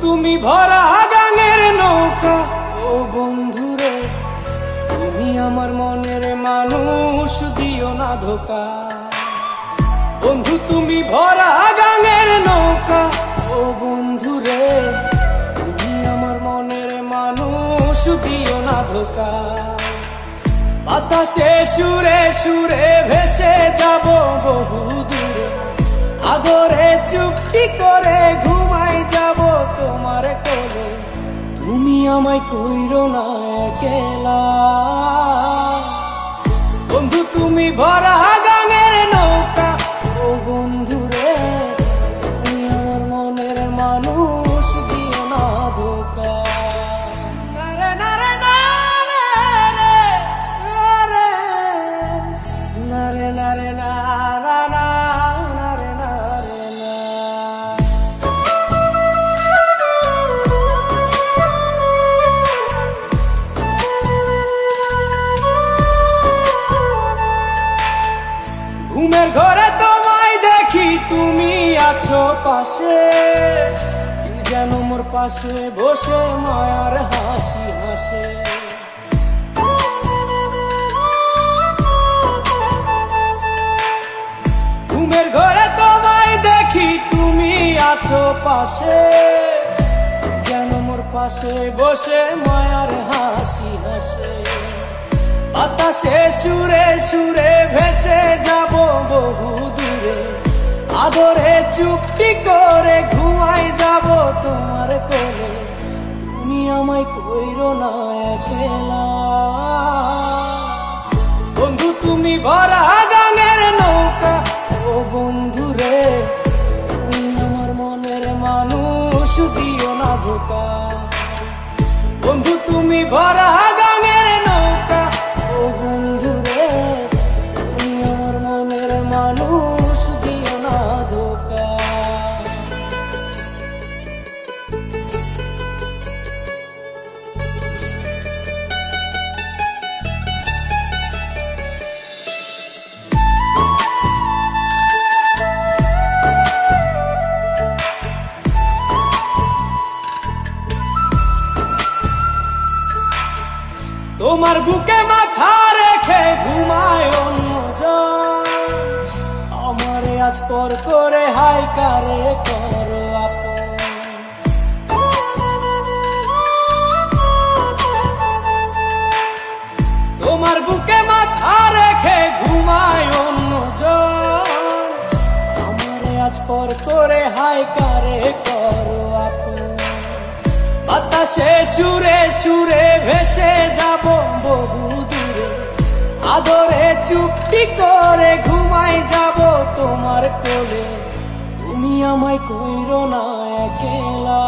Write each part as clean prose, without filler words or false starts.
তুমি ভরা গাঙের নৌকা ও বন্ধুরে, তুমি আমার মনের মানুষ, দিও না ধোকা। বন্ধু তুমি ভরা গাঙের নৌকা ও বন্ধুরে, তুমি আমার মনের মানুষ, দিও না ধোকা। বাতাসে সুরে সুরে ভেসে যাব বহু দূরে, আদরে চুক্তি করে ঘুমাই যাব তোমার কোলে। তুমি আমায় কইরো না একলা, বন্ধু তুমি ভরা গাঙের নৌকা ও বন্ধুরে, তুমি আমার মনের মানুষ, দিও না ধোকা। নারে নারে নারে নারে নারে নারে না না না নারে নারে না। ঘুমের ঘরে তোমায় দেখি, তুমি আছো পাশে, কি যেন মোর পাশে বসে মায়ার হাসি হাসে। ঘুমের ঘরে তোমায় দেখি, তুমি আছো পাশে, যেন মোর পাশে বসে মায়ার হাসি হাসে। বাতাসে সুরে সুরে ভেসে যাব বহু দূরে, আদরে চুপটি করে ঘুমাই যাব তোমার কোলে। তুমি আমায় কইরো না একলা, বন্ধু তুমি ভরা গাঙের নৌকা ও বন্ধুরে, তুমি আমার মনের মানুষ, দিও না ধোকা। বন্ধু তুমি ভরা গাঙের নৌকা ও বন্ধুরে, তুমি আমার মনের মানুষ, দিও না ধোকা। তোমার বুকে মাথা রেখে ঘুমায় অন্যজন, আমারে আজ পর করে হাই কারে করো আপন। তোমার বুকে মাথা রেখে ঘুমায় অন্যজন, আমারে আজ পর করে হাই কারে করো আপন। বাতাসে সুরে সুরে ভেসে যাব বহু দূরে, আদরে চুপটি করে ঘুমাই যাব তোমার কোলে। তুমি আমায় কইরো না একলা,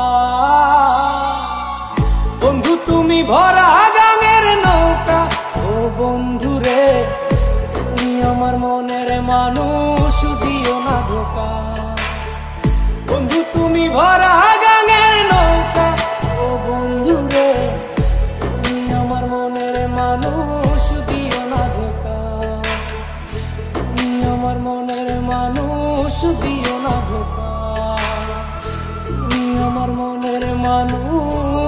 বন্ধু তুমি ভরা গাঙের নৌকা ও বন্ধুরে, তুমি আমার মনের মানুষ, দিও না ধোকা। বন্ধু তুমি ভরা গাঙের নৌকা ও বন্ধুরে, তুমি আমার মনের মানুষ, দিও না ধোকা। তুমি আমার মনের মানুষ, দিও না ধোকা। তুমি আমার মনের মানুষ।